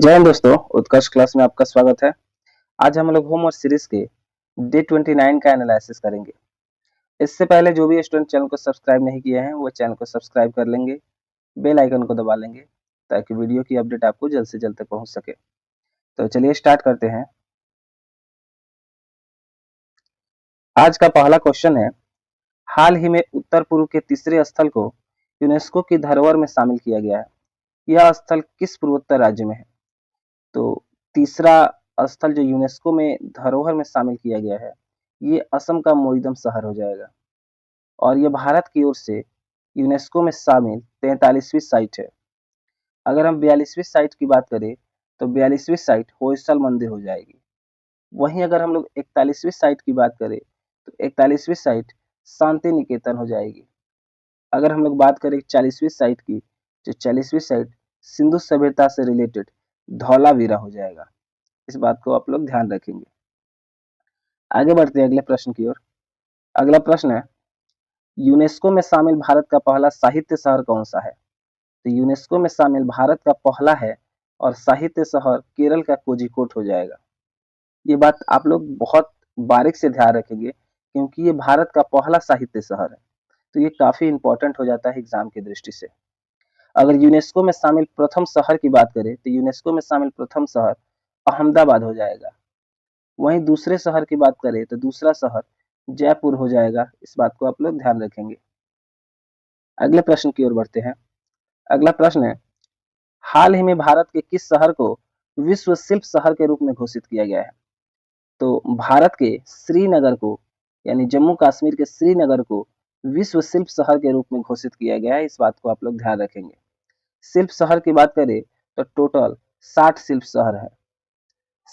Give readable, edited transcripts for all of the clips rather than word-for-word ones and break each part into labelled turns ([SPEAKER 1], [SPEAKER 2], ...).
[SPEAKER 1] जय हिंद दोस्तों, उत्कर्ष क्लास में आपका स्वागत है। आज हम लोग होमवर्क सीरीज के डे 29 का एनालिसिस करेंगे। इससे पहले जो भी स्टूडेंट चैनल को सब्सक्राइब नहीं किए हैं वो चैनल को सब्सक्राइब कर लेंगे, बेल आइकन को दबा लेंगे ताकि वीडियो की अपडेट आपको जल्द से जल्द तक पहुंच सके। तो चलिए स्टार्ट करते हैं। आज का पहला क्वेश्चन है, हाल ही में उत्तर पूर्व के तीसरे स्थल को यूनेस्को की धरोहर में शामिल किया गया है। यह स्थल किस पूर्वोत्तर राज्य में है? तो तीसरा स्थल जो यूनेस्को में धरोहर में शामिल किया गया है, ये असम का मोईदम शहर हो जाएगा और ये भारत की ओर से यूनेस्को में शामिल 43वीं साइट है। अगर हम 42वीं साइट की बात करें तो 42वीं साइट होयसल मंदिर हो जाएगी। वहीं अगर हम लोग 41वीं साइट की बात करें तो 41वीं साइट शांति निकेतन हो जाएगी। अगर हम लोग बात करें 40वीं साइट की, तो 40वीं साइट सिंधु सभ्यता से रिलेटेड धौलावीरा हो जाएगा। इस बात को आप लोग ध्यान रखेंगे। आगे बढ़ते हैं अगले प्रश्न की ओर। अगला प्रश्न है, यूनेस्को में शामिल भारत का पहला साहित्य शहर कौन सा है? तो यूनेस्को में शामिल भारत का पहला है और साहित्य शहर केरल का कोझिकोड हो जाएगा। ये बात आप लोग बहुत बारीक से ध्यान रखेंगे क्योंकि ये भारत का पहला साहित्य शहर है, तो ये काफी इंपॉर्टेंट हो जाता है एग्जाम की दृष्टि से। अगर यूनेस्को में शामिल प्रथम शहर की बात करें तो यूनेस्को में शामिल प्रथम शहर अहमदाबाद हो जाएगा। वहीं दूसरे शहर की बात करें तो दूसरा शहर जयपुर हो जाएगा। इस बात को आप लोग ध्यान रखेंगे। अगले प्रश्न की ओर बढ़ते हैं। अगला प्रश्न है, हाल ही में भारत के किस शहर को विश्व शिल्प शहर के रूप में घोषित किया गया है? तो भारत के श्रीनगर को, यानी जम्मू कश्मीर के श्रीनगर को विश्व शिल्प शहर के रूप में घोषित किया गया है। इस बात को आप लोग ध्यान रखेंगे। शिल्प शहर की बात करें तो टोटल 60 शिल्प शहर है।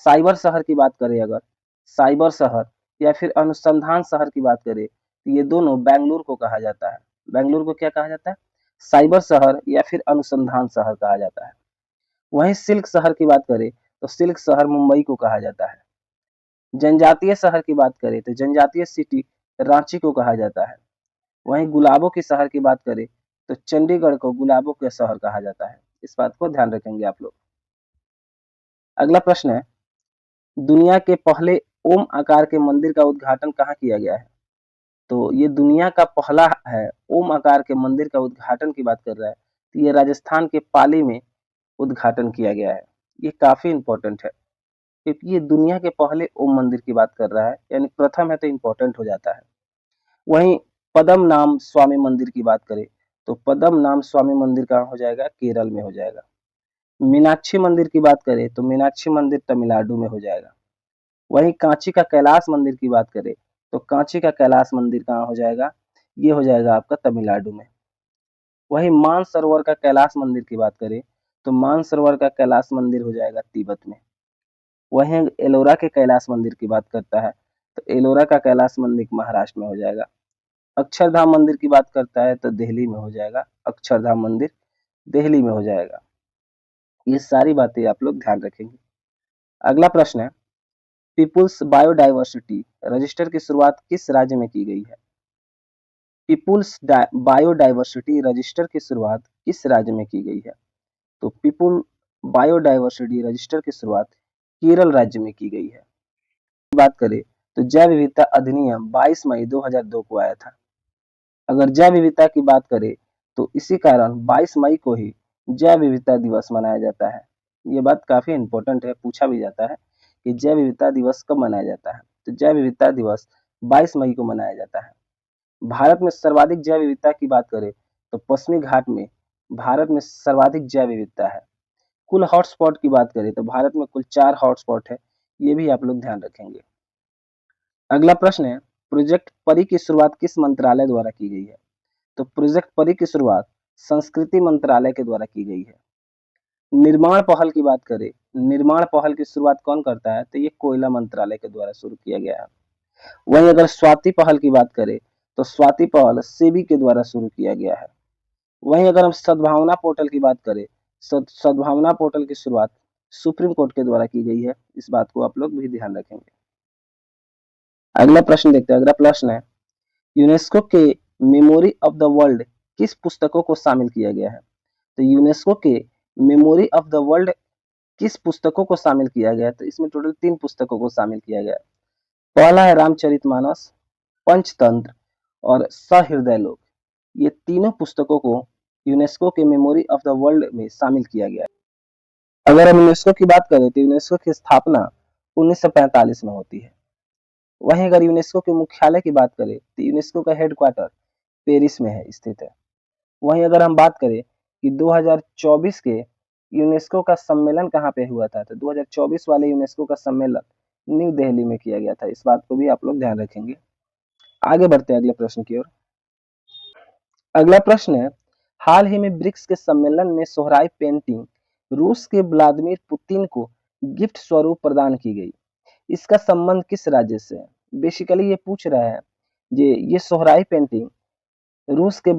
[SPEAKER 1] साइबर शहर की बात करें, अगर साइबर शहर या फिर अनुसंधान शहर की बात करें तो ये दोनों बेंगलुरु को कहा जाता है। बेंगलुरु को क्या कहा जाता है? साइबर शहर या फिर अनुसंधान शहर कहा जाता है। वहीं सिल्क शहर की बात करें तो सिल्क शहर मुंबई को कहा जाता है। जनजातीय शहर की बात करें तो जनजातीय सिटी रांची को कहा जाता है। वहीं गुलाबों की शहर की बात करें तो चंडीगढ़ को गुलाबों के शहर कहा जाता है। इस बात को ध्यान रखेंगे आप लोग। अगला प्रश्न है, दुनिया के पहले ओम आकार के मंदिर का उद्घाटन कहाँ किया गया है? तो ये दुनिया का पहला है ओम आकार के मंदिर का उद्घाटन की बात कर रहा है, तो ये राजस्थान के पाली में उद्घाटन किया गया है। ये काफी इंपॉर्टेंट है क्योंकि ये दुनिया के पहले ओम मंदिर की बात कर रहा है, यानी प्रथम है तो इंपॉर्टेंट हो जाता है। वहीं पद्म नाम स्वामी मंदिर की बात करें तो पद्म नाम स्वामी मंदिर कहाँ हो जाएगा? केरल में हो जाएगा। मीनाक्षी मंदिर की बात करें तो मीनाक्षी मंदिर तमिलनाडु में हो जाएगा। वहीं कांची का कैलाश मंदिर की बात करें तो कांची का कैलाश मंदिर कहाँ हो जाएगा? ये हो जाएगा आपका तमिलनाडु में। वहीं मानसरोवर का कैलाश मंदिर की बात करें तो मानसरोवर का कैलाश मंदिर हो जाएगा तिब्बत में। वहीं एलोरा के कैलाश मंदिर की बात करता है तो एलोरा का कैलाश मंदिर महाराष्ट्र में हो जाएगा। अक्षरधाम मंदिर की बात करता है तो दिल्ली में हो जाएगा। अक्षरधाम मंदिर दिल्ली में हो जाएगा। ये सारी बातें आप लोग ध्यान रखेंगे। अगला प्रश्न है, पीपुल्स बायोडायवर्सिटी रजिस्टर की शुरुआत किस राज्य में की गई है? पीपुल्स बायोडायवर्सिटी रजिस्टर की शुरुआत किस राज्य में की गई है? तो पीपुल बायोडायवर्सिटी रजिस्टर की शुरुआत केरल राज्य में की गई है। बात करें तो जैव विविधता अधिनियम 22 मई 2002 को आया था। अगर जैव विविधता की बात करें तो इसी कारण 22 मई को ही जैव विविधता दिवस मनाया जाता है। ये बात काफी इंपॉर्टेंट है, पूछा भी जाता है कि जैव विविधता दिवस कब मनाया जाता है। तो जैव विविधता दिवस 22 मई को मनाया जाता है। भारत में सर्वाधिक जैव विविधता की बात करें तो पश्चिमी घाट में भारत में सर्वाधिक जैव विविधता है। कुल हॉटस्पॉट की बात करें तो भारत में कुल 4 हॉटस्पॉट है। ये भी आप लोग ध्यान रखेंगे। अगला प्रश्न है, प्रोजेक्ट परी की शुरुआत किस मंत्रालय द्वारा की गई है? तो प्रोजेक्ट परी की शुरुआत संस्कृति मंत्रालय के द्वारा की गई है। निर्माण पहल की बात करें, निर्माण पहल की शुरुआत कौन करता है? तो ये कोयला मंत्रालय के द्वारा शुरू किया गया है। वहीं अगर स्वाति पहल की बात करें तो स्वाति पहल सेबी के द्वारा शुरू किया गया है। वहीं अगर हम सद्भावना पोर्टल की बात करें, सद्भावना पोर्टल की शुरुआत सुप्रीम कोर्ट के द्वारा की गई है। इस बात को आप लोग भी ध्यान रखेंगे। अगला प्रश्न देखते हैं। अगला प्रश्न है, यूनेस्को के मेमोरी ऑफ द वर्ल्ड किस पुस्तकों को शामिल किया गया है? तो यूनेस्को के मेमोरी ऑफ द वर्ल्ड किस पुस्तकों को शामिल किया गया है? तो इसमें टोटल 3 पुस्तकों को शामिल किया गया है। पहला है रामचरितमानस, पंचतंत्र और सहृदयलोक। ये तीनों पुस्तकों को यूनेस्को के मेमोरी ऑफ द वर्ल्ड में शामिल किया गया है। अगर हम यूनेस्को की बात करें तो यूनेस्को की स्थापना 1945 में होती है। वहीं अगर यूनेस्को के मुख्यालय की बात करें तो यूनेस्को का हेडक्वार्टर पेरिस में है स्थित है। वहीं अगर हम बात करें कि 2024 के यूनेस्को का सम्मेलन कहाँ पे हुआ था, तो 2024 वाले यूनेस्को का सम्मेलन न्यू दिल्ली में किया गया था। इस बात को भी आप लोग ध्यान रखेंगे। आगे बढ़ते हैं अगले प्रश्न की ओर। अगला प्रश्न है, हाल ही में ब्रिक्स के सम्मेलन में सोहराई पेंटिंग रूस के व्लादिमीर पुतिन को गिफ्ट स्वरूप प्रदान की गई। इसका संबंध किस राज्य से है? बेसिकली ये पूछ रहा है ये सोहराई पेंटिंग रूस के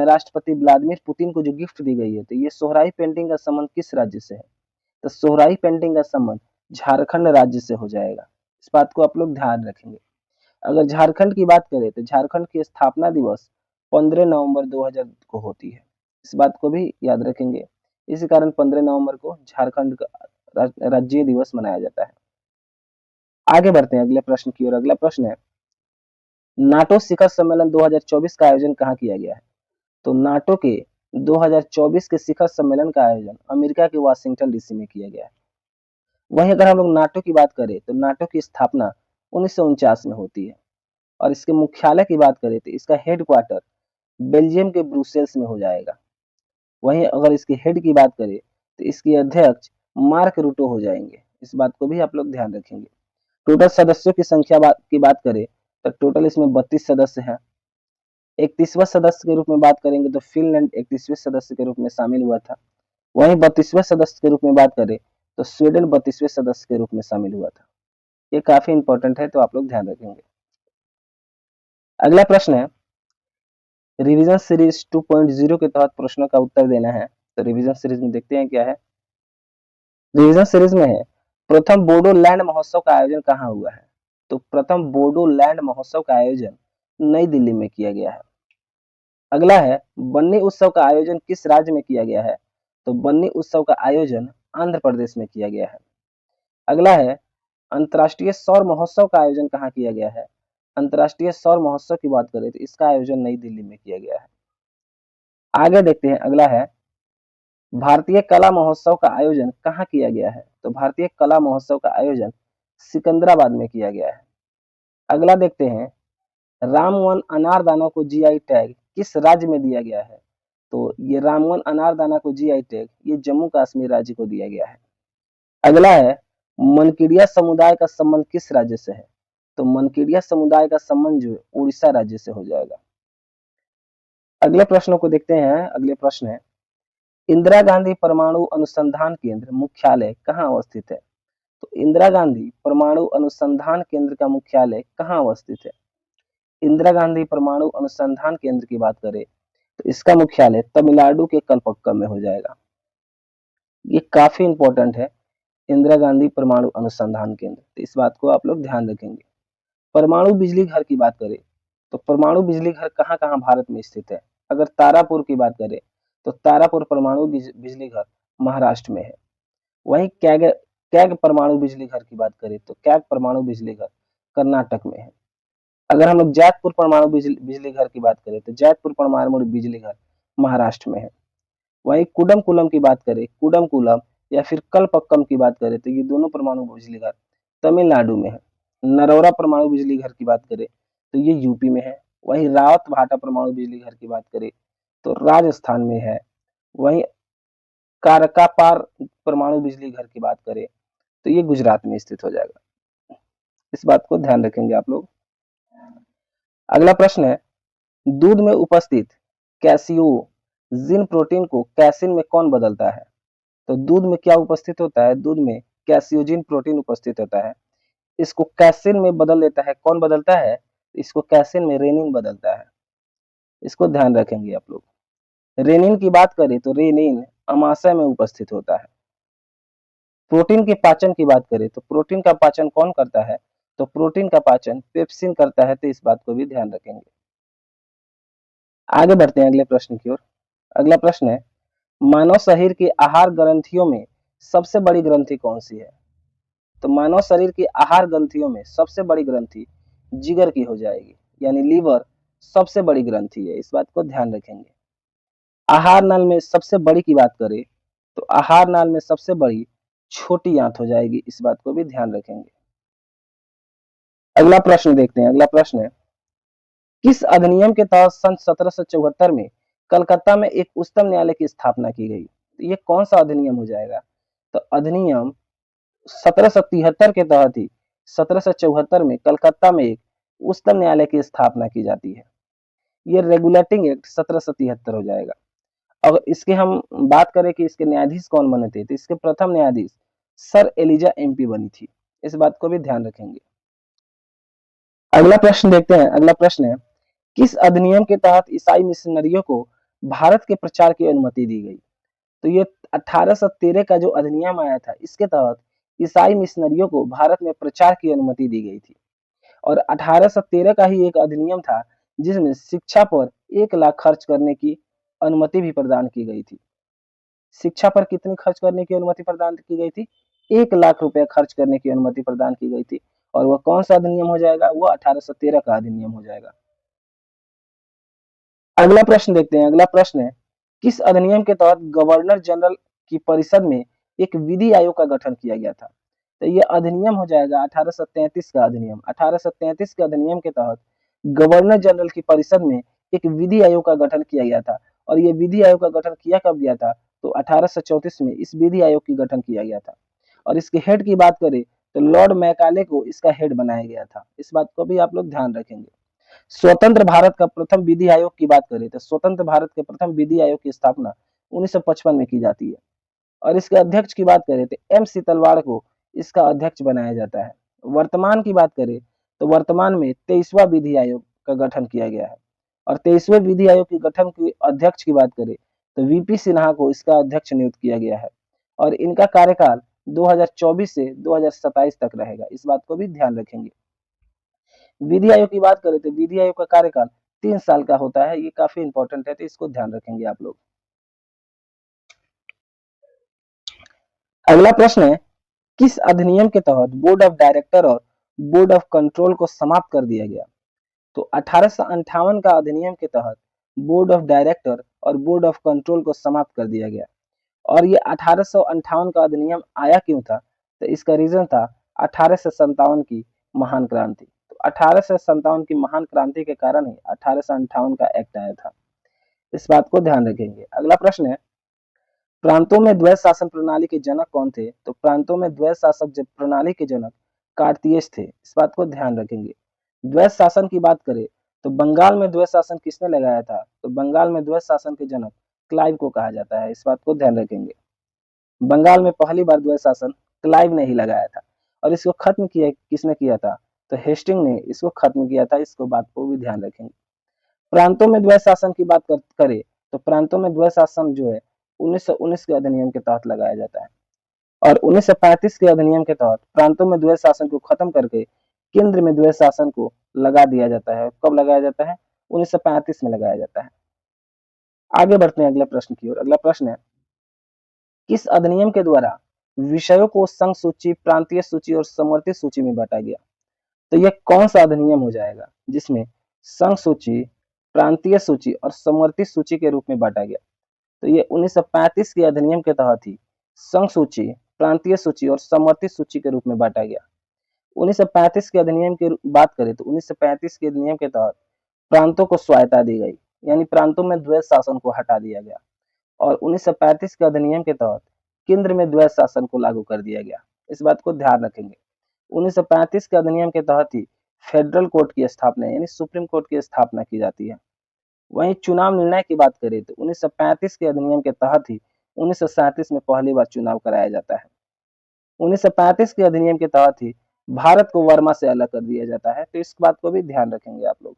[SPEAKER 1] राष्ट्रपति व्लादिमीर पुतिन को जो गिफ्ट दी गई है, तो ये सोहराई पेंटिंग का संबंध किस राज्य से है? तो सोहराई पेंटिंग का संबंध झारखंड राज्य से हो जाएगा। इस बात को आप लोग ध्यान रखेंगे। अगर झारखंड की बात करें तो झारखंड की स्थापना दिवस 15 नवंबर 2000 को होती है। इस बात को भी याद रखेंगे। इसी कारण 15 नवंबर को झारखंड का राज्य दिवस मनाया जाता है। आगे बढ़ते हैं अगले प्रश्न की ओर। अगला प्रश्न है, नाटो शिखर सम्मेलन 2024 का आयोजन कहाँ किया गया है? तो नाटो के 2024 के शिखर सम्मेलन का आयोजन अमेरिका के वाशिंगटन डीसी में किया गया है। वहीं अगर हम लोग नाटो की बात करें तो नाटो की स्थापना 1949 में होती है और इसके मुख्यालय की बात करें तो इसका हेडक्वार्टर बेल्जियम के ब्रुसेल्स में हो जाएगा। वहीं अगर इसके हेड की बात करें तो इसके अध्यक्ष मार्क रूटो हो जाएंगे। इस बात को भी आप लोग ध्यान रखेंगे। टोटल सदस्यों की संख्या की बात करें तो टोटल इसमें 32 सदस्य हैं। 31वां सदस्य के रूप में बात करेंगे तो फिनलैंड 31वें सदस्य के रूप में शामिल हुआ था। वहीं 32वें सदस्य के रूप में बात करें तो स्वीडन 32वें सदस्य के रूप में शामिल हुआ था। ये काफी इंपॉर्टेंट है, तो आप लोग ध्यान रखेंगे। अगला प्रश्न है, रिवीजन सीरीज 2.0 के तहत प्रश्नों का उत्तर देना है। तो रिवीजन सीरीज में देखते हैं क्या है। रिवीजन सीरीज में है, प्रथम बोडो लैंड महोत्सव का आयोजन कहाँ हुआ है? तो प्रथम बोडो लैंड महोत्सव का आयोजन नई दिल्ली में किया गया है। अगला है, बन्नी उत्सव का आयोजन किस राज्य में किया गया है? तो बन्नी उत्सव का आयोजन आंध्र प्रदेश में किया गया है। अगला है, अंतर्राष्ट्रीय सौर महोत्सव का आयोजन कहाँ किया गया है? अंतर्राष्ट्रीय सौर महोत्सव की बात करें तो इसका आयोजन नई दिल्ली में किया गया है। आगे देखते हैं। अगला है, भारतीय कला महोत्सव का आयोजन कहाँ किया गया है? तो भारतीय कला महोत्सव का आयोजन सिकंदराबाद में किया गया है। अगला देखते हैं, रामवन अनारदाना को जीआई टैग किस राज्य में दिया गया है? तो ये रामवन अनारदाना को जीआई टैग ये जम्मू कश्मीर राज्य को दिया गया है। अगला है, मनकेडिया समुदाय का संबंध किस राज्य से है? तो मनकेडिया समुदाय का संबंध जो उड़ीसा राज्य से हो जाएगा। अगले प्रश्नों को देखते हैं। अगले प्रश्न है, इंदिरा गांधी परमाणु अनुसंधान केंद्र मुख्यालय कहाँ अवस्थित है? तो इंदिरा गांधी परमाणु अनुसंधान केंद्र का मुख्यालय कहाँ अवस्थित है? इंदिरा गांधी परमाणु अनुसंधान केंद्र की बात करें तो इसका मुख्यालय तमिलनाडु के कलपक्कम में हो जाएगा। ये काफी इंपॉर्टेंट है, इंदिरा गांधी परमाणु अनुसंधान केंद्र, तो इस बात को आप लोग ध्यान रखेंगे। परमाणु बिजली घर की बात करें तो परमाणु बिजली घर कहाँ कहाँ भारत में स्थित है? अगर तारापुर की बात करें तो तारापुर परमाणु बिजली घर महाराष्ट्र में है। वहीं कैग कैग परमाणु बिजली घर की बात करें तो कैग परमाणु बिजली घर कर्नाटक में है। अगर हम लोग जैतपुर परमाणु बिजली घर की बात करें तो जैतपुर परमाणु बिजली घर महाराष्ट्र में है। वहीं कुडमकुलम की बात करें, कुडमकुलम या फिर कलपक्कम की बात करें तो ये दोनों परमाणु बिजली घर तमिलनाडु में है। नरौरा परमाणु बिजली घर की बात करें तो ये यूपी में है। वहीं रावत भाटा परमाणु बिजली घर की बात करें तो राजस्थान में है। वहीं कारकापार परमाणु बिजली घर की बात करें तो ये गुजरात में स्थित हो जाएगा। इस बात को ध्यान रखेंगे आप लोग। अगला प्रश्न है, दूध में उपस्थित कैसियोजिन प्रोटीन को कैसिन में कौन बदलता है? तो दूध में क्या उपस्थित होता है? दूध में कैसियोजिन प्रोटीन उपस्थित होता है। इसको कैसिन में बदल देता है। कौन बदलता है? इसको कैसिन में रेनिन बदलता है। इसको ध्यान रखेंगे आप लोग। रेनिन की बात करें तो रेनिन अमाशय में उपस्थित होता है। प्रोटीन के पाचन की बात करें तो प्रोटीन का पाचन कौन करता है? तो प्रोटीन का पाचन पेप्सिन करता है, तो इस बात को भी ध्यान रखेंगे। आगे बढ़ते हैं अगले प्रश्न की ओर। अगला प्रश्न है, मानव शरीर के आहार ग्रंथियों में सबसे बड़ी ग्रंथि कौन सी है? तो मानव शरीर की आहार ग्रंथियों में सबसे बड़ी ग्रंथि जिगर की हो जाएगी, यानी लीवर सबसे बड़ी ग्रंथि है, इस बात को ध्यान रखेंगे। आहार नाल में सबसे बड़ी की बात करें तो आहार नाल में सबसे बड़ी छोटी आंत हो जाएगी, इस बात को भी ध्यान रखेंगे। अगला प्रश्न देखते हैं। अगला प्रश्न है, किस अधिनियम के तहत सन 1774 में कलकत्ता में एक उच्चतम न्यायालय की स्थापना की गई? तो ये कौन सा अधिनियम हो जाएगा? तो अधिनियम 1773 के तहत ही 1774 में कलकत्ता में एक उच्चतम न्यायालय की स्थापना की जाती है। ये रेगुलेटिंग एक्ट 1773 हो जाएगा। अगर इसके हम बात करें कि इसके न्यायाधीश कौन बने थे, तो इसके प्रथम न्यायाधीश सर एलिजा एमपी बनी थी, इस बात को भी ध्यान रखेंगे। अगला प्रश्न देखते हैं। अगला प्रश्न है, किस अधिनियम के तहत ईसाई मिशनरियों को भारत के प्रचार की अनुमति दी गई? तो ये 1813 का जो अधिनियम आया था, इसके तहत ईसाई मिशनरियों को भारत में प्रचार की अनुमति दी गई थी। और 1813 का ही एक अधिनियम था जिसमें शिक्षा पर 1 लाख खर्च करने की अनुमति भी प्रदान की गई थी। शिक्षा पर कितनी खर्च करने की अनुमति प्रदान की गई थी? 1 लाख रुपए खर्च करने की अनुमति प्रदान की गई थी। और वह कौन सा अधिनियम हो जाएगा? वो 1813 का अधिनियम हो जाएगा। अगला प्रश्न देखते हैं। अगला प्रश्न है, किस अधिनियम के तहत गवर्नर जनरल की परिषद में एक विधि आयोग का गठन किया गया था? तो यह अधिनियम हो जाएगा 1833 का अधिनियम। 1833 के अधिनियम के तहत गवर्नर जनरल की परिषद में एक विधि आयोग का गठन किया गया था। और यह विधि आयोग का गठन किया कब गया था? तो 1834 में इस विधि आयोग की गठन किया गया था। और इसके हेड की बात करें तो लॉर्ड मैकाले को इसका हेड बनाया गया था, इस बात को भी आप लोग ध्यान रखेंगे। स्वतंत्र भारत का प्रथम विधि आयोग की बात करें तो स्वतंत्र भारत के प्रथम विधि आयोग की स्थापना 1955 में की जाती है। और इसके अध्यक्ष की बात करें तो एम शीतलवाड़ को इसका अध्यक्ष बनाया जाता है। वर्तमान की बात करें तो वर्तमान में 23वां विधि आयोग का गठन किया गया है। और 23वें विधि आयोग के गठन की अध्यक्ष की बात करें तो वीपी सिन्हा को इसका अध्यक्ष नियुक्त किया गया है। और इनका कार्यकाल 2024 से 2027 तक रहेगा, इस बात को भी ध्यान रखेंगे। विधि आयोग की बात करें तो विधि आयोग का कार्यकाल 3 साल का होता है, ये काफी इंपॉर्टेंट है, तो इसको ध्यान रखेंगे आप लोग। अगला प्रश्न है, किस अधिनियम के तहत बोर्ड ऑफ डायरेक्टर और बोर्ड ऑफ कंट्रोल को समाप्त कर दिया गया? तो 1858 का अधिनियम के तहत बोर्ड ऑफ डायरेक्टर और बोर्ड ऑफ कंट्रोल को समाप्त कर दिया गया। और ये 1858 का अधिनियम आया क्यों था? तो इसका रीजन था 1857 की महान क्रांति। तो 1857 की महान क्रांति के कारण ही 1858 का एक्ट आया था, इस बात को ध्यान रखेंगे। अगला प्रश्न है, प्रांतों में द्वैध शासन प्रणाली के जनक कौन थे? तो प्रांतों में द्वैध शासक प्रणाली के जनक कार्तियेस थे, इस बात को ध्यान रखेंगे। द्वैध शासन की बात करें तो बंगाल में द्वैध शासन किसने लगाया था? तो बंगाल में द्वैध शासन के जनक क्लाइव को कहा जाता है, इस बात को ध्यान रखेंगे। बंगाल में पहली बार द्वैध शासन क्लाइव ने ही लगाया था। और इसको खत्म किया किसने किया था? तो हेस्टिंग ने इसको खत्म किया था, इसको बात को भी ध्यान रखेंगे। प्रांतों में द्वैध शासन की बात करें तो प्रांतों में द्वैध शासन जो है 1919 के अधिनियम के तहत लगाया जाता है। और 1935 के अधिनियम के तहत प्रांतों में द्वैध शासन को खत्म करके केंद्र में द्वैध शासन को लगा दिया जाता है। कब लगाया जाता है? 1935 में लगाया जाता है। आगे बढ़ते हैं अगले प्रश्न की ओर। अगला प्रश्न है, किस अधिनियम के द्वारा विषयों को संघ सूची, प्रांतीय सूची और समवर्ती सूची में बांटा गया? तो यह कौन सा अधिनियम हो जाएगा जिसमें संघ सूची, प्रांतीय सूची और समवर्ती सूची के रूप में बांटा गया? तो ये 1935 के अधिनियम के तहत ही संघ सूची, प्रांतीय सूची और समवर्ती सूची के रूप में बांटा गया। 1935 के अधिनियम की बात करें तो 1935 के अधिनियम के तहत प्रांतों को स्वायत्ता दी गई, यानी प्रांतों में द्वैध शासन को हटा दिया गया। और 1935 के अधिनियम के तहत केंद्र में द्वैध शासन को लागू कर दिया गया, इस बात को ध्यान रखेंगे। 1935 के अधिनियम के तहत ही फेडरल कोर्ट की स्थापना यानी सुप्रीम कोर्ट की स्थापना की जाती है। वहीं चुनाव निर्णय की बात करें तो 1935 के अधिनियम के तहत ही 1937 में पहली बार चुनाव कराया जाता है। 1935 के अधिनियम के तहत ही भारत को वर्मा से अलग कर दिया जाता है, तो इस बात को भी ध्यान रखेंगे आप लोग।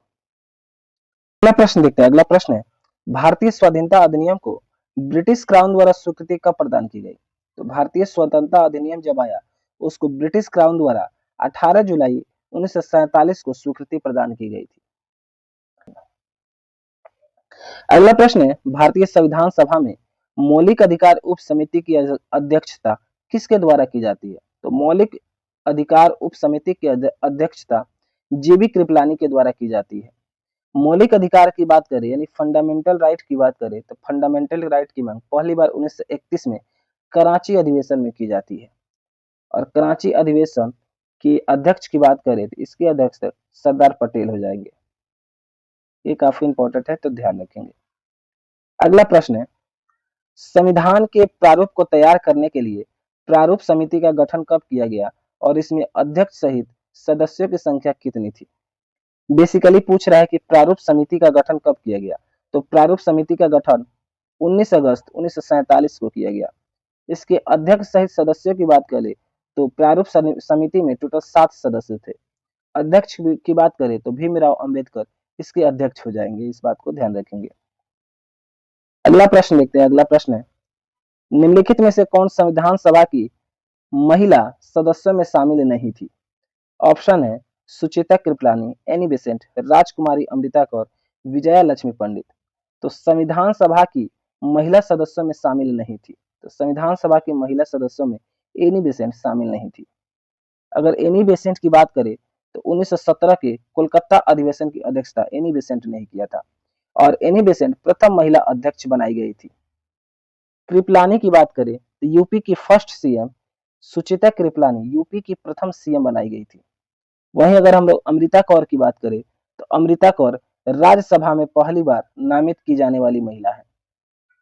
[SPEAKER 1] अगला प्रश्न देखते हैं। अगला प्रश्न है, भारतीय स्वाधीनता अधिनियम को ब्रिटिश क्राउन द्वारा स्वीकृति कब प्रदान की गई? तो भारतीय स्वतंत्रता अधिनियम जब आया उसको ब्रिटिश क्राउन द्वारा 18 जुलाई 1947 को स्वीकृति प्रदान की गई थी। अगला प्रश्न है, भारतीय संविधान सभा में मौलिक अधिकार उप समिति की अध्यक्षता किसके द्वारा की जाती है? तो मौलिक अधिकार उप समिति की अध्यक्षता जेबी कृपलानी के द्वारा की जाती है। मौलिक अधिकार की बात करें यानी फंडामेंटल राइट की बात करें तो फंडामेंटल राइट की मांग पहली बार 1931 में कराची अधिवेशन में की जाती है। और कराची अधिवेशन की अध्यक्ष की बात करें तो इसके अध्यक्ष सरदार पटेल हो जाएंगे। ये काफी इंपॉर्टेंट है तो ध्यान रखेंगे। अगला प्रश्न है, संविधान के प्रारूप को तैयार करने के लिए प्रारूप समिति का गठन कब किया गया और इसमें अध्यक्ष सहित सदस्यों की संख्या कितनी थी? बेसिकली पूछ रहा है कि प्रारूप समिति का गठन कब किया गया। तो प्रारूप समिति का गठन 19 अगस्त 1947 को किया गया। इसके अध्यक्ष सहित सदस्यों की बात करें तो प्रारूप समिति में टोटल 7 सदस्य थे। अध्यक्ष की बात करें तो भीमराव अंबेडकर इसके अध्यक्ष हो जाएंगे, इस बात को ध्यान रखेंगे। अगला प्रश्न देखते हैं। अगला प्रश्न है, निम्नलिखित में से कौन संविधान सभा की महिला सदस्यों में शामिल नहीं थी? ऑप्शन है सुचेता कृपलानी, एनी बेसेंट, राजकुमारी अमृता कौर, विजया लक्ष्मी पंडित। तो संविधान सभा की महिला सदस्यों में शामिल नहीं थी। तो संविधान सभा की महिला सदस्यों में एनी बेसेंट शामिल नहीं थी। अगर एनी बेसेंट की बात करें तो 1917 के कोलकाता अधिवेशन की अध्यक्षता एनी बेसेंट ने किया था और एनी बेसेंट प्रथम महिला अध्यक्ष बनाई गई थी। कृपलानी की बात करें तो यूपी की first CM Sucheta Kripalani UP की प्रथम सीएम बनाई गई थी। वहीं अगर हम लोग अमृता कौर की बात करें तो अमृता कौर राज्यसभा में पहली बार नामित की जाने वाली महिला है।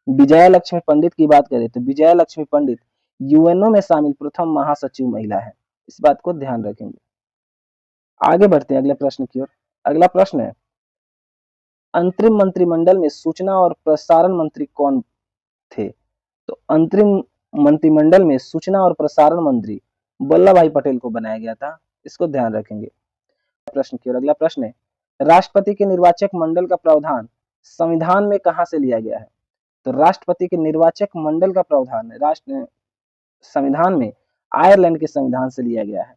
[SPEAKER 1] विजया लक्ष्मी पंडित की बात करें तो विजया लक्ष्मी पंडित यूएनओ में शामिल प्रथम महासचिव महिला है, इस बात को ध्यान रखेंगे। आगे बढ़ते हैं अगले प्रश्न की ओर। अगला प्रश्न है, अंतरिम मंत्रिमंडल में सूचना और प्रसारण मंत्री कौन थे? तो अंतरिम मंत्रिमंडल में सूचना और प्रसारण मंत्री वल्लभ भाई पटेल को बनाया गया था, इसको ध्यान रखेंगे। प्रश्न की ओर। अगला प्रश्न है, राष्ट्रपति के निर्वाचक मंडल का प्रावधान संविधान में कहां से लिया गया है? तो राष्ट्रपति के निर्वाचक मंडल का प्रावधान राष्ट्र संविधान में आयरलैंड के संविधान से लिया गया है।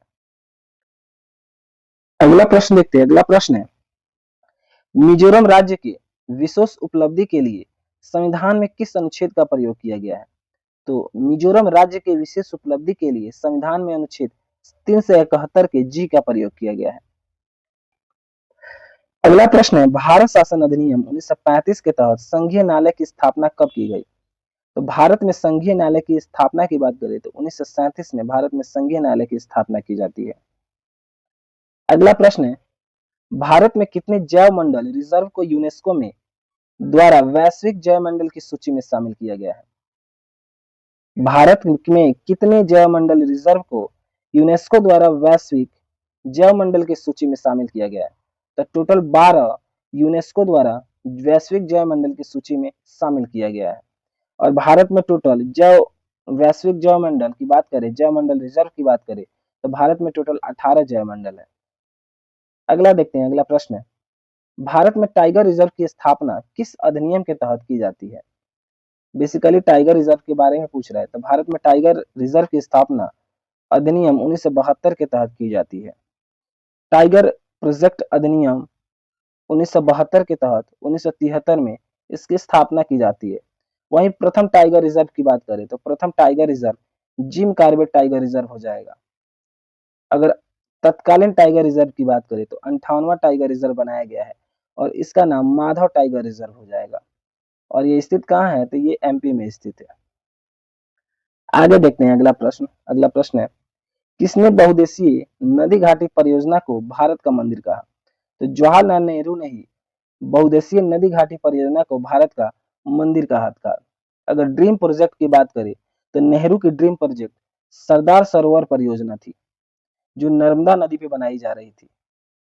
[SPEAKER 1] अगला प्रश्न देखते हैं। अगला प्रश्न है, मिजोरम राज्य के विशेष उपलब्धि के लिए संविधान में किस अनुच्छेद का प्रयोग किया गया है? तो मिजोरम राज्य के विशेष उपलब्धि के लिए संविधान में अनुच्छेद 371 के जी का प्रयोग किया गया है। अगला प्रश्न है, भारत शासन अधिनियम 1935 के तहत संघीय न्यायालय की स्थापना कब की गई? तो भारत में संघीय न्यायालय की स्थापना की बात करें तो 1937 में भारत में संघीय न्यायालय की स्थापना की जाती है। अगला प्रश्न है, भारत में कितने जैव मंडल रिजर्व को यूनेस्को में द्वारा वैश्विक जैव मंडल की सूची में शामिल किया गया है? भारत में कितने जैव मंडल रिजर्व को यूनेस्को द्वारा वैश्विक जैव मंडल की सूची में शामिल किया गया है? तो टोटल 12 यूनेस्को द्वारा वैश्विक जैव मंडल की सूची में शामिल किया गया है। और भारत में टोटल वैश्विक जैव मंडल की बात करें, जैव मंडल रिजर्व की बात करें तो भारत में टोटल 18 जैव मंडल है। अगला देखते हैं। अगला प्रश्न है, भारत में टाइगर रिजर्व की स्थापना किस अधिनियम के तहत की जाती है? बेसिकली टाइगर रिजर्व के बारे में पूछ रहा है। तो भारत में टाइगर रिजर्व की स्थापना अधिनियम 1972 के तहत की जाती है। टाइगर प्रोजेक्ट अधिनियम 1972 के तहत 1973 में इसकी स्थापना की जाती है। वहीं प्रथम टाइगर रिजर्व की बात करें तो प्रथम tiger reserve Jim Corbett tiger reserve हो जाएगा। अगर तत्कालीन टाइगर रिजर्व की बात करें तो 58वां टाइगर रिजर्व बनाया गया है और इसका नाम माधव टाइगर रिजर्व हो जाएगा। और ये स्थित कहाँ है? तो ये एमपी में स्थित है। आगे देखते हैं अगला प्रश्न। अगला प्रश्न है, किसने बहुउद्देशीय नदी घाटी परियोजना को भारत का मंदिर कहा? तो जवाहरलाल नेहरू ने ही बहुउद्देशीय नदी घाटी परियोजना को भारत का मंदिर कहा था। अगर ड्रीम प्रोजेक्ट की बात करें तो नेहरू की ड्रीम प्रोजेक्ट सरदार सरोवर परियोजना थी जो नर्मदा नदी पे बनाई जा रही थी।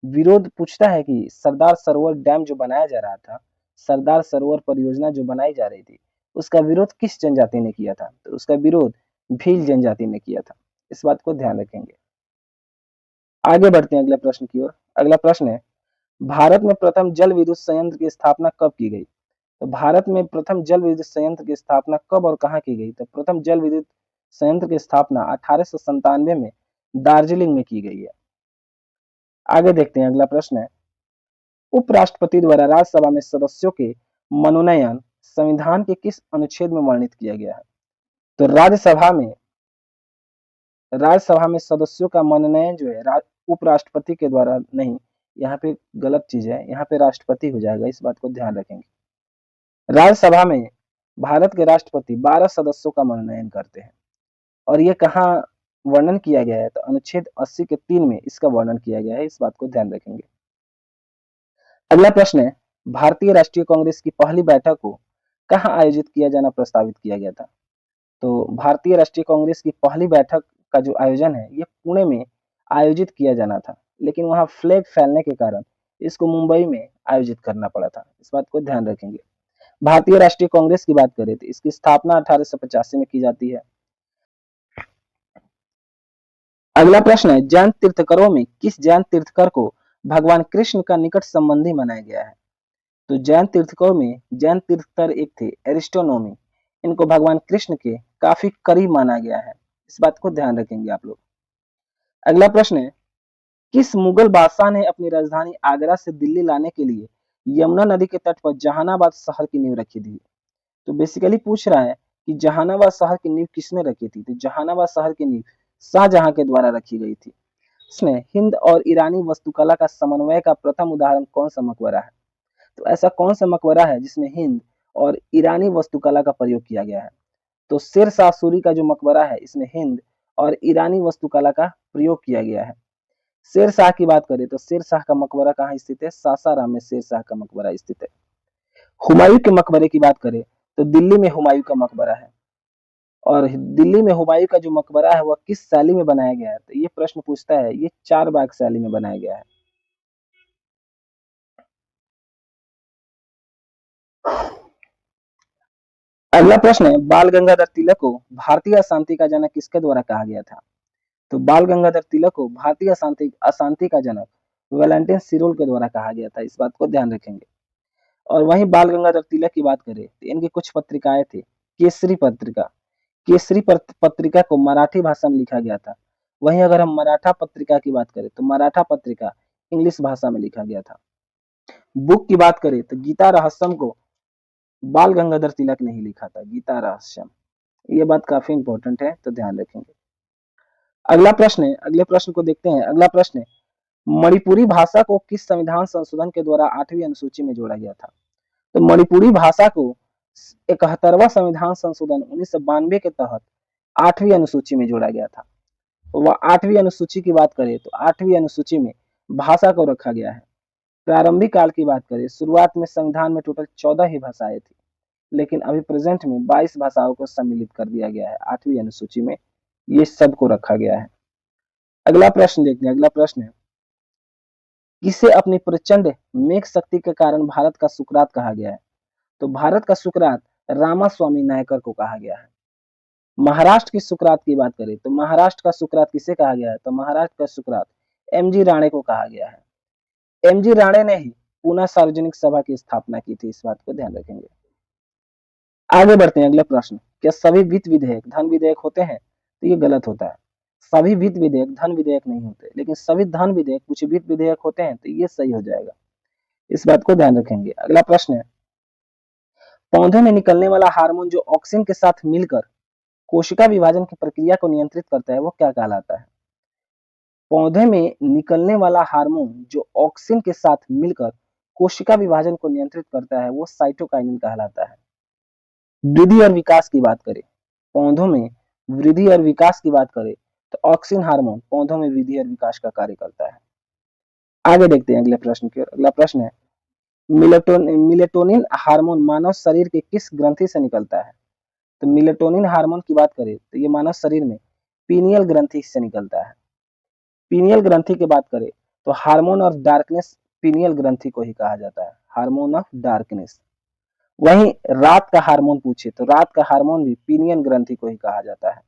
[SPEAKER 1] विरोध पूछता है कि सरदार सरोवर डैम जो बनाया जा रहा था, सरदार सरोवर परियोजना जो बनाई जा रही थी, उसका विरोध किस जनजाति ने किया था? तो उसका विरोध भील जनजाति ने किया था, इस बात को ध्यान रखेंगे। आगे बढ़ते हैं अगले प्रश्न की ओर। अगला प्रश्न है, भारत में प्रथम जल विद्युत संयंत्र की स्थापना कब की गई? तो भारत में प्रथम जल विद्युत संयंत्र की स्थापना कब और कहां की गई? तो प्रथम जल विद्युत संयंत्र की स्थापना 1897 में दार्जिलिंग में की गई है। आगे देखते हैं। अगला प्रश्न है, उपराष्ट्रपति द्वारा राज्यसभा में सदस्यों के मनोनयन संविधान के किस अनुच्छेद में वर्णित किया गया है? तो राज्यसभा में राज्यसभा में सदस्यों का मनोनयन जो है उपराष्ट्रपति के द्वारा नहीं, यहाँ पे गलत चीज है, यहाँ पे राष्ट्रपति हो जाएगा, इस बात को ध्यान रखेंगे। राज्यसभा में भारत के राष्ट्रपति 12 सदस्यों का मनोनयन करते हैं और ये कहाँ वर्णन किया गया है, तो अनुच्छेद 80 के 3 में इसका वर्णन किया गया है, इस बात को ध्यान रखेंगे। अगला प्रश्न है, भारतीय राष्ट्रीय कांग्रेस की पहली बैठक को कहाँ आयोजित किया जाना प्रस्तावित किया गया था? तो भारतीय राष्ट्रीय कांग्रेस की पहली बैठक का जो आयोजन है ये पुणे में आयोजित किया जाना था, लेकिन वहां फ्लैग फैलने के कारण इसको मुंबई में आयोजित करना पड़ा था, इस बात को ध्यान रखेंगे। भारतीय राष्ट्रीय कांग्रेस की बात करें तो इसकी स्थापना 1885 में की जाती है। अगला प्रश्न है, जैन तीर्थकरों में किस जैन तीर्थकर को भगवान कृष्ण का निकट संबंधी माना गया है? तो जैन तीर्थकरों में जैन तीर्थकर एक थे एरिस्टोनोमी, इनको भगवान कृष्ण के काफी करीब माना गया है, इस बात को ध्यान रखेंगे आप लोग। अगला प्रश्न है, किस मुगल बादशाह ने अपनी राजधानी आगरा से दिल्ली लाने के लिए यमुना नदी के तट पर जहानाबाद शहर की नींव रखी थी? तो बेसिकली पूछ रहा है कि जहानाबाद शहर की नींव किसने रखी थी? तो जहानाबाद शहर की नींव शाहजहां के द्वारा रखी गई थी। इसमें हिंद और ईरानी वास्तुकला का समन्वय का प्रथम उदाहरण कौन सा मकबरा है? तो ऐसा कौन सा मकबरा है जिसमें हिंद और ईरानी वास्तुकला का प्रयोग किया गया है? तो शेर शाह सूरी का जो मकबरा है इसमें हिंद और ईरानी वास्तुकला का प्रयोग किया गया है। शेर शाह की बात करें तो शेर शाह का मकबरा कहाँ स्थित है? सासाराम में शेर शाह का मकबरा स्थित है। हुमायूं के मकबरे की बात करें तो दिल्ली में हुमायूं का मकबरा है, और दिल्ली में हुमायूं का जो मकबरा है वह किस शैली में बनाया गया है? तो ये प्रश्न पूछता है, ये 4 बाग शैली में बनाया गया है। अगला प्रश्न है, बाल गंगाधर तिलक को भारतीय अशांति का जनक किसके द्वारा कहा गया था? तो बाल गंगाधर तिलक को भारतीय अशांति अशांति का जनक वैलेंटाइन सिरोल के द्वारा कहा गया था, इस बात को ध्यान रखेंगे। और वहीं बाल गंगाधर तिलक की बात करें तो इनकी कुछ पत्रिकाएं थी। केसरी पत्रिका, केसरी पत्रिका को मराठी भाषा में लिखा गया था। वहीं अगर हम मराठा पत्रिका की बात करें तो मराठा पत्रिका इंग्लिश भाषा में लिखा गया था। बुक की बात करें तो गीता रहस्यम को बाल गंगाधर तिलक ने ही लिखा था, गीता रहस्यम। ये बात काफी इंपॉर्टेंट है, तो ध्यान रखेंगे। अगला प्रश्न है, अगले प्रश्न को देखते हैं। अगला प्रश्न है, मणिपुरी भाषा को किस संविधान संशोधन के द्वारा 8वीं अनुसूची में जोड़ा गया था? तो मणिपुरी भाषा को 71वां संविधान संशोधन 1992 के तहत 8वीं अनुसूची में जोड़ा गया था। तो वह 8वीं अनुसूची की बात करें तो 8वीं अनुसूची में भाषा को रखा गया है। प्रारंभिक काल की बात करें, शुरुआत में संविधान में टोटल 14 ही भाषाएं थी, लेकिन अभी प्रेजेंट में 22 भाषाओं को सम्मिलित कर दिया गया है 8वीं अनुसूची में, ये सब को रखा गया है। अगला प्रश्न देखते हैं। अगला प्रश्न है, किसे अपनी प्रचंड मेघ शक्ति के कारण भारत का सुकरात कहा गया है? तो भारत का सुकरात रामास्वामी नायकर को कहा गया है। महाराष्ट्र की सुकरात की बात करें तो महाराष्ट्र का सुकरात किसे कहा गया है? तो महाराष्ट्र का सुकरात एमजी राणे को कहा गया है। एमजी राणे ने ही पुणे सार्वजनिक सभा की स्थापना की थी, इस बात को ध्यान रखेंगे। आगे बढ़ते हैं। अगला प्रश्न, क्या सभी वित्त विधेयक धन विधेयक होते हैं? तो ये गलत होता है। सभी वित्त विधेयक धन विधेयक नहीं होते, लेकिन सभी धन विधेयक कुछ वित्त विधेयक होते हैं, तो ये सही हो जाएगा, इस बात को ध्यान रखेंगे। अगला प्रश्न है, पौधे में निकलने वाला हार्मोन जो ऑक्सीन के साथ मिलकर कोशिका विभाजन की प्रक्रिया को नियंत्रित करता है वो क्या कहलाता है? पौधे में निकलने वाला हार्मोन जो ऑक्सीन के साथ मिलकर कोशिका विभाजन को नियंत्रित करता है वो साइटोकाइनिन कहलाता है। वृद्धि और विकास की बात करें, पौधों में वृद्धि और विकास की बात करें तो ऑक्सिन हार्मोन पौधों में वृद्धि और विकास का कार्य करता है। आगे देखते हैं अगले प्रश्न की ओर। अगला प्रश्न है, मिलेटोनिन हार्मोन मानव शरीर के किस ग्रंथि से निकलता है? तो मिलेटोनिन हार्मोन की बात करें तो ये मानव शरीर में पीनियल ग्रंथि से निकलता है। पीनियल ग्रंथि की बात करें तो हार्मोन ऑफ डार्कनेस पीनियल ग्रंथि को ही कहा जाता है, हार्मोन ऑफ डार्कनेस। वहीं रात का हार्मोन पूछे तो रात का हार्मोन भी पीनियल ग्रंथि को ही कहा जाता है।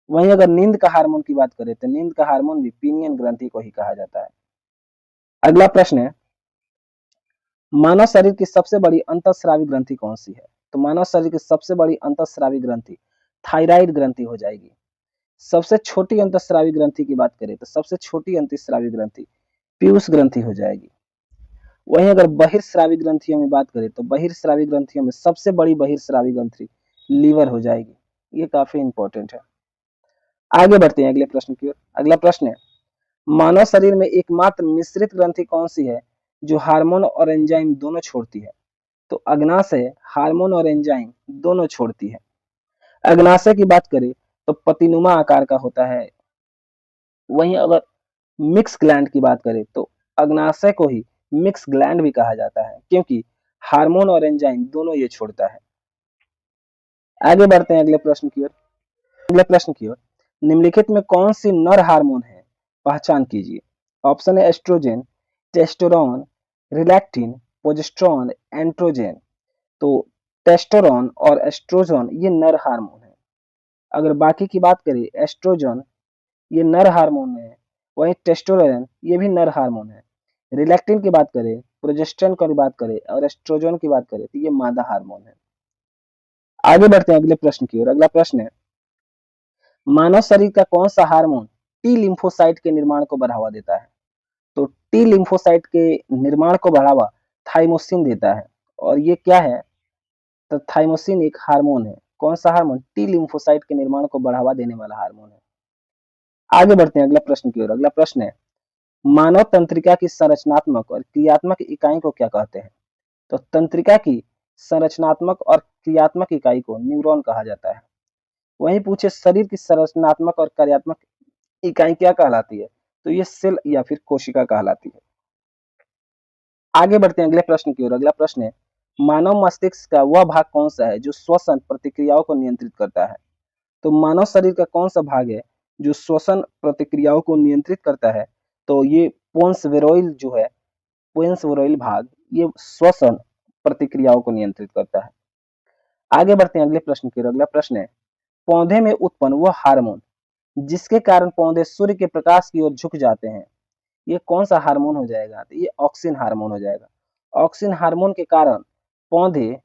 [SPEAKER 1] वहीं अगर नींद का हार्मोन की बात करें तो नींद का हार्मोन भी पीनियल ग्रंथि को ही कहा जाता है। अगला प्रश्न है, मानव शरीर की सबसे बड़ी अंतःस्रावी ग्रंथि कौन सी है? तो मानव शरीर की सबसे बड़ी अंतःस्रावी ग्रंथि थायराइड ग्रंथि हो जाएगी। सबसे छोटी अंतःस्रावी ग्रंथि की बात करें तो सबसे छोटी अंतःस्रावी ग्रंथि पीयूष ग्रंथि हो जाएगी। वहीं अगर बहिर्स्रावी ग्रंथियों में बात करें तो बहिर्स्रावी ग्रंथियों में सबसे बड़ी बहिर्स्रावी ग्रंथि लीवर हो जाएगी। ये काफी इंपॉर्टेंट है। आगे बढ़ते हैं अगले प्रश्न की ओर। अगला प्रश्न है, मानव शरीर में एकमात्र मिश्रित ग्रंथि कौन सी है जो हार्मोन और एंजाइम दोनों छोड़ती है? तो अग्नाशय हार्मोन और एंजाइम दोनों छोड़ती है। अग्नाशय की बात करें तो पतिनुमा आकार का होता है। वहीं अगर मिक्स ग्लैंड की बात करें तो अग्नाशय को ही मिक्स ग्लैंड भी कहा जाता है, क्योंकि हार्मोन और एंजाइम दोनों ये छोड़ता है। आगे बढ़ते हैं अगले प्रश्न की ओर। अगले प्रश्न की ओर, निम्नलिखित में कौन सी नर हार्मोन है, पहचान कीजिए। ऑप्शन है एस्ट्रोजन, टेस्टोरॉन, रिलैक्टिन, प्रोजेस्टेरॉन, एंड्रोजन। तो टेस्टोरॉन और एस्ट्रोजन ये नर हार्मोन है। अगर बाकी की बात करें, एस्ट्रोजन ये नर हार्मोन है, वहीं टेस्टोस्टेरोन ये भी नर हार्मोन है। रिलैक्टिन की बात करें, प्रोजेस्टेरोन की बात करें और एस्ट्रोजन की बात करें तो ये मादा हार्मोन है। आगे बढ़ते हैं अगले प्रश्न की ओर। अगला प्रश्न है, मानव शरीर का कौन सा हार्मोन टी लिम्फोसाइट के निर्माण को बढ़ावा देता है? तो टी लिम्फोसाइट के निर्माण को बढ़ावा थाइमोसिन देता है। और ये क्या है? तो थाइमोसिन एक हार्मोन है। कौन सा हार्मोन? टी लिम्फोसाइट के निर्माण को बढ़ावा देने वाला हार्मोन है। आगे बढ़ते हैं अगला प्रश्न की ओर। अगला प्रश्न है, मानव तंत्रिका की संरचनात्मक और क्रियात्मक इकाई को क्या कहते हैं? तो तंत्रिका की संरचनात्मक और क्रियात्मक इकाई को न्यूरॉन कहा जाता है। वहीं पूछे शरीर की संरचनात्मक और कार्यात्मक इकाई क्या कहलाती है? तो ये सेल या फिर कोशिका कहलाती है। आगे बढ़ते हैं अगले प्रश्न की ओर। अगला प्रश्न है, मानव मस्तिष्क का वह भाग कौन सा है जो श्वसन प्रतिक्रियाओं को नियंत्रित करता है? तो मानव शरीर का कौन सा भाग है जो श्वसन प्रतिक्रियाओं को नियंत्रित करता है? तो ये पोन्स वेरोइल जो है, पोन्स वेरोइल भाग ये श्वसन प्रतिक्रियाओं को नियंत्रित करता है। आगे बढ़ते हैं अगले प्रश्न की ओर। अगला प्रश्न है, पौधे में उत्पन्न वह हार्मोन जिसके कारण पौधे सूर्य के प्रकाश की ओर झुक जाते हैं, ये कौन सा हार्मोन हो जाएगा? तो ये ऑक्सिन हार्मोन हो जाएगा। ऑक्सिन हार्मोन के कारण पौधे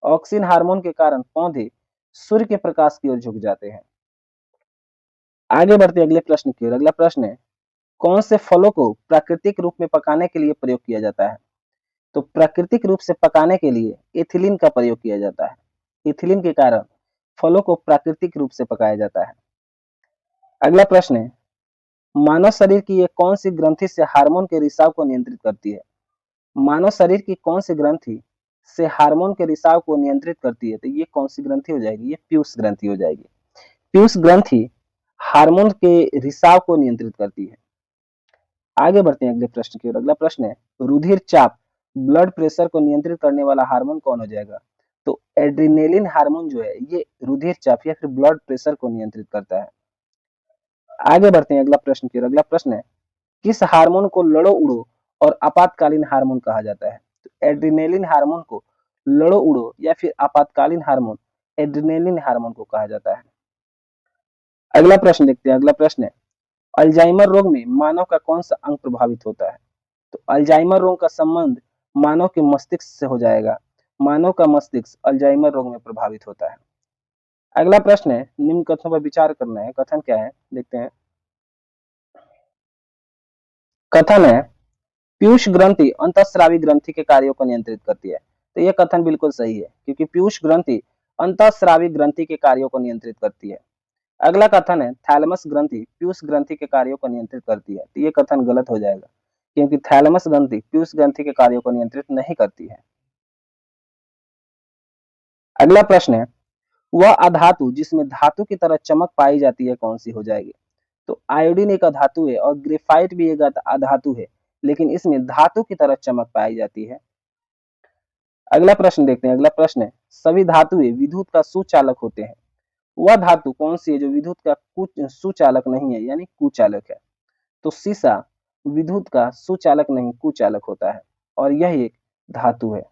[SPEAKER 1] ऑक्सिन हार्मोन के कारण पौधे सूर्य के प्रकाश की ओर झुक जाते हैं। आगे बढ़ते हैं अगले प्रश्न की ओर। अगला प्रश्न है, कौन से फलों को प्राकृतिक रूप में पकाने के लिए प्रयोग किया जाता है? तो प्राकृतिक रूप से पकाने के लिए एथिलीन का प्रयोग किया जाता है। एथिलीन के कारण फलों को प्राकृतिक रूप से पकाया जाता है। अगला प्रश्न है, मानव शरीर की ये कौन सी ग्रंथि से हार्मोन के रिसाव को नियंत्रित करती है? मानव शरीर की कौन सी ग्रंथि से हार्मोन के रिसाव को नियंत्रित करती है? तो ये कौन सी ग्रंथि हो जाएगी? ये पीयूष ग्रंथि हो जाएगी। पीयूष ग्रंथि हार्मोन के रिसाव को नियंत्रित करती है। आगे बढ़ते हैं अगले प्रश्न की ओर। अगला प्रश्न है, रुधिर चाप ब्लड प्रेशर को नियंत्रित करने वाला हार्मोन कौन हो जाएगा? तो एड्रिनेलिन हार्मोन जो है ये रुधिर चाप या फिर ब्लड प्रेशर को नियंत्रित करता है। आगे बढ़ते हैं अगला प्रश्न की ओर। अगला प्रश्न है, किस हार्मोन को लड़ो उड़ो और आपातकालीन हार्मोन कहा जाता है? तो एड्रिनेलिन हार्मोन को लड़ो उड़ो या फिर आपातकालीन हार्मोन एड्रिनेलिन हार्मोन को कहा जाता है। अगला प्रश्न देखते हैं। अगला प्रश्न है, अल्जाइमर रोग में मानव का कौन सा अंग प्रभावित होता है? तो अल्जाइमर रोग का संबंध मानव के मस्तिष्क से हो जाएगा। मानव का मस्तिष्क अल्जाइमर रोग में प्रभावित होता है। अगला प्रश्न है, निम्न कथनों पर विचार करना है। कथन क्या है देखते हैं। कथन है, पीयूष ग्रंथि अंतःस्रावी ग्रंथि के कार्यों को नियंत्रित करती है। तो यह कथन बिल्कुल सही है, क्योंकि पीयूष ग्रंथि अंतःस्रावी ग्रंथि के कार्यों को नियंत्रित करती है। अगला कथन है, थैलेमस ग्रंथि पीयूष ग्रंथि के कार्यों को नियंत्रित करती है। तो ये कथन गलत हो जाएगा, क्योंकि थैलेमस ग्रंथि पीयूष ग्रंथि के कार्यों को नियंत्रित नहीं करती है। अगला प्रश्न है, वह अधातु जिसमें धातु की तरह चमक पाई जाती है कौन सी हो जाएगी? तो आयोडीन एक अधातु है और ग्रेफाइट भी एक अधातु है, लेकिन इसमें धातु की तरह चमक पाई जाती है। अगला प्रश्न देखते हैं। अगला प्रश्न है, सभी धातुएं विद्युत का सुचालक होते हैं, वह धातु कौन सी है जो विद्युत का सुचालक नहीं है यानी कुचालक है? तो सीसा विद्युत का सुचालक नहीं कुचालक होता है और यह एक धातु है।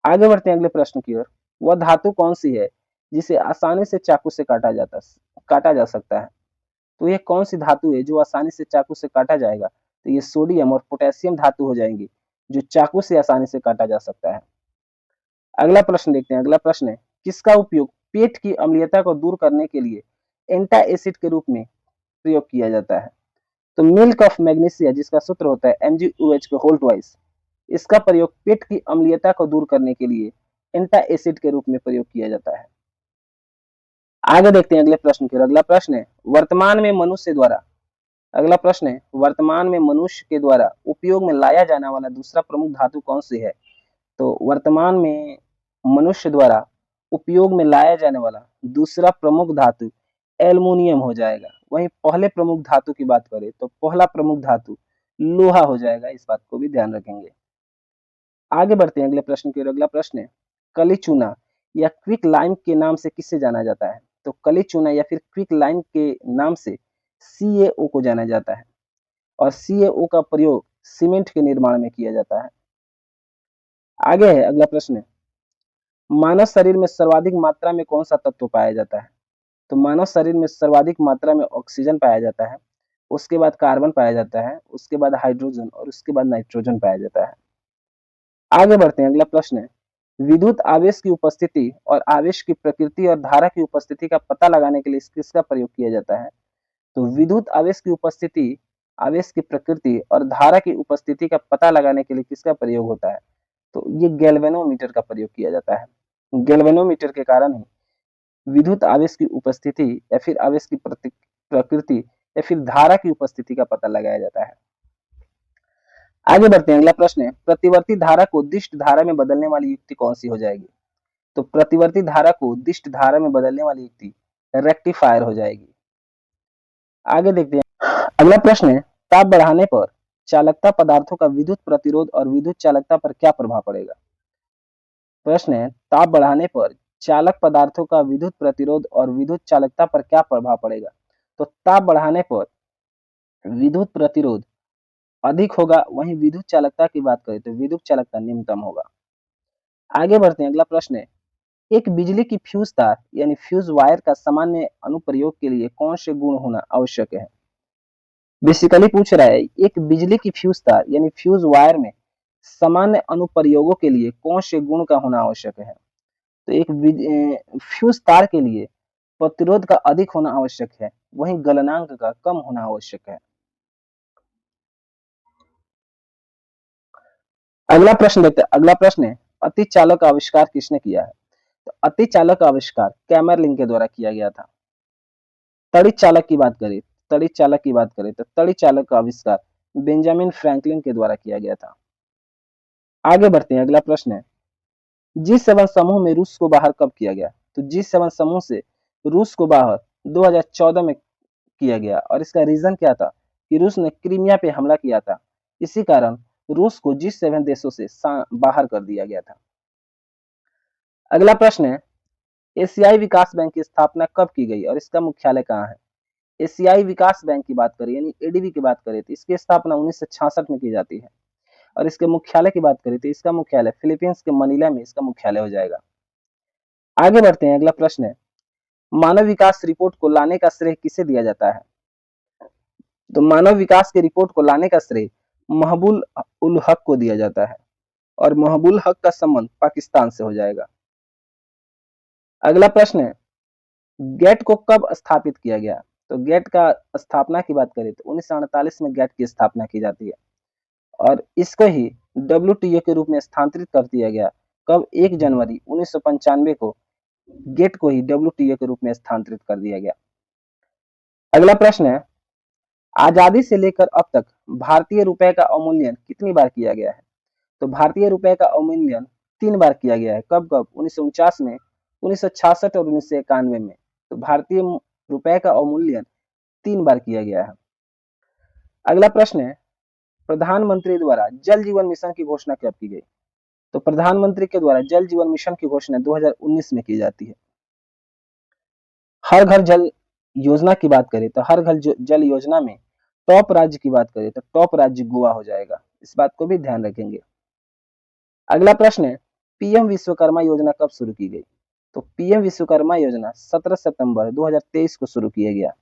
[SPEAKER 1] आगे बढ़ते हैं अगले प्रश्न की ओर। वह धातु कौन सी है जिसे आसानी से चाकू से काटा जा सकता है? तो ये कौन सी धातु है जो आसानी से चाकू से काटा जाएगा? तो ये सोडियम और पोटेशियम धातु हो जाएंगी जो चाकू से आसानी से काटा जा सकता है। अगला प्रश्न देखते हैं। अगला प्रश्न है, किसका उपयोग पेट की अम्लीयता को दूर करने के लिए एंटा एसिड के रूप में प्रयोग किया जाता है? तो मिल्क ऑफ मैग्नीशिया जिसका सूत्र होता है MgOH के होल ट्वाइस, इसका प्रयोग पेट की अम्लीयता को दूर करने के लिए एंटा एसिड के रूप में प्रयोग किया जाता है। आगे देखते हैं अगले प्रश्न की ओर। अगला प्रश्न है वर्तमान में मनुष्य द्वारा अगला प्रश्न है वर्तमान में मनुष्य के द्वारा उपयोग में लाया जाने वाला दूसरा प्रमुख धातु कौन सी है? तो वर्तमान में मनुष्य द्वारा उपयोग में लाया जाने वाला दूसरा प्रमुख धातु एल्युमिनियम हो जाएगा। वहीं पहले प्रमुख धातु की बात करें तो पहला प्रमुख धातु लोहा हो जाएगा। इस बात को भी ध्यान रखेंगे। आगे बढ़ते हैं अगले प्रश्न की ओर। अगला प्रश्न है कली चूना या क्विक लाइम के नाम से किससे जाना जाता है? तो कली चूना या फिर क्विक लाइम के नाम से CaO को जाना जाता है और CaO का प्रयोग सीमेंट के निर्माण में किया जाता है। आगे है अगला प्रश्न है मानव शरीर में सर्वाधिक मात्रा में कौन सा तत्व पाया जाता है? तो मानव शरीर में सर्वाधिक मात्रा में ऑक्सीजन पाया जाता है, उसके बाद कार्बन पाया जाता है, उसके बाद हाइड्रोजन और उसके बाद नाइट्रोजन पाया जाता है। आगे बढ़ते हैं। अगला प्रश्न है विद्युत आवेश की उपस्थिति और आवेश की प्रकृति और धारा की उपस्थिति का पता लगाने के लिए किसका प्रयोग किया जाता है? तो विद्युत आवेश की उपस्थिति, आवेश की प्रकृति और धारा की उपस्थिति का पता लगाने के लिए किसका प्रयोग होता है? तो ये गैल्वेनोमीटर का प्रयोग किया जाता है। गैल्वेनोमीटर के कारण ही विद्युत आवेश की उपस्थिति या फिर आवेश की प्रकृति या फिर धारा की उपस्थिति का पता लगाया जाता है। आगे बढ़ते हैं। अगला प्रश्न है प्रतिवर्ती धारा को दिष्ट धारा में बदलने वाली युक्ति कौन सी हो जाएगी? तो प्रतिवर्ती धारा को दिष्ट धारा में बदलने वाली युक्ति रेक्टिफायर हो जाएगी। आगे देखते हैं। अगला प्रश्न है ताप बढ़ाने पर चालकता पदार्थों का विद्युत प्रतिरोध और विद्युत चालकता पर क्या प्रभाव पड़ेगा? प्रश्न है ताप बढ़ाने पर चालक पदार्थों का विद्युत प्रतिरोध और विद्युत चालकता पर क्या प्रभाव पड़ेगा? तो ताप बढ़ाने पर विद्युत प्रतिरोध अधिक होगा, वहीं विद्युत चालकता की बात करें तो विद्युत चालकता निम्नतम होगा। आगे बढ़ते हैं। अगला प्रश्न है एक बिजली की फ्यूज तार यानी फ्यूज वायर का सामान्य अनुप्रयोग के लिए कौन से गुण होना आवश्यक है? बेसिकली पूछ रहा है एक बिजली की फ्यूज तार यानी फ्यूज वायर में सामान्य अनुप्रयोगों के लिए कौन से गुण का होना आवश्यक है? तो एक फ्यूज तार के लिए प्रतिरोध का अधिक होना आवश्यक है, वहीं गलनांक का कम होना आवश्यक है। अगला प्रश्न देखते हैं। अगला प्रश्न है अतिचालक का आविष्कार किसने किया है? तो अतिचालक का आविष्कार कैमरलिन के द्वारा किया गया था। तड़ित चालक की बात करें तो तड़ित चालक का आविष्कार बेंजामिन फ्रैंकलिन के द्वारा किया गया था। आगे बढ़ते हैं। अगला प्रश्न है G7 समूह में रूस को बाहर कब किया गया? तो G7 समूह से रूस को बाहर 2014 में किया गया और इसका रीजन क्या था कि रूस ने क्रीमिया पे हमला किया था। इसी कारण रूस को G7 देशों से बाहर कर दिया गया था। अगला प्रश्न है एशियाई विकास बैंक की स्थापना कब की गई और इसका मुख्यालय कहाँ है? एशियाई विकास बैंक की बात करें यानी एडीबी की बात करें तो इसकी स्थापना 1966 में की जाती है और इसके मुख्यालय की बात करें तो इसका मुख्यालय फिलीपींस के मनीला में इसका मुख्यालय हो जाएगा। आगे बढ़ते हैं। अगला प्रश्न है मानव विकास रिपोर्ट को लाने का श्रेय किसे दिया जाता है? तो मानव विकास की रिपोर्ट को लाने का श्रेय महबूब उल हक को दिया जाता है और महबूब हक का संबंध पाकिस्तान से हो जाएगा। अगला प्रश्न है गेट को कब स्थापित किया गया? तो गेट का स्थापना की बात करें तो 1948 में गेट की स्थापना की जाती है और इसको ही WTO के रूप में स्थानांतरित कर दिया गया। कब? 1 जनवरी 1995 को गेट को ही WTO के रूप में स्थानांतरित कर दिया गया। अगला प्रश्न है आजादी से लेकर अब तक भारतीय रुपए का अवमूल्यन कितनी बार किया गया है? तो भारतीय रुपए का अवमूल्यन 3 बार किया गया है। कब कब? 1949 में, 1966 और 1991 में। तो भारतीय रुपए का अवमूल्यन 3 बार किया गया है। अगला प्रश्न है प्रधानमंत्री द्वारा जल जीवन मिशन की घोषणा कब की गई? तो प्रधानमंत्री के द्वारा जल जीवन मिशन की घोषणा 2019 में की जाती है। हर घर जल योजना की बात करें तो हर घर जल योजना में टॉप राज्य की बात करें तो टॉप राज्य गोवा हो जाएगा। इस बात को भी ध्यान रखेंगे। अगला प्रश्न है पीएम विश्वकर्मा योजना कब शुरू की गई? तो पीएम विश्वकर्मा योजना 17 सितंबर 2023 को शुरू किया गया।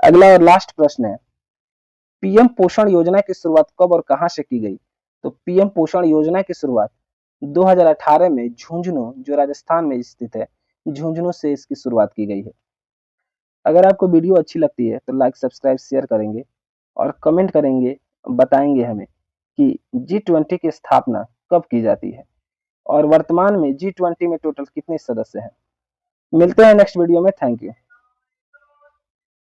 [SPEAKER 1] अगला और लास्ट प्रश्न है पीएम पोषण योजना की शुरुआत कब और कहां से की गई? तो पीएम पोषण योजना की शुरुआत 2018 में झुंझुनू जो राजस्थान में स्थित है झुंझुनू से इसकी शुरुआत की गई है। अगर आपको वीडियो अच्छी लगती है तो लाइक सब्सक्राइब शेयर करेंगे और कमेंट करेंगे, बताएंगे हमें कि G20 की स्थापना कब की जाती है और वर्तमान में G20 में टोटल कितने सदस्य हैं। मिलते हैं नेक्स्ट वीडियो में। Thank you.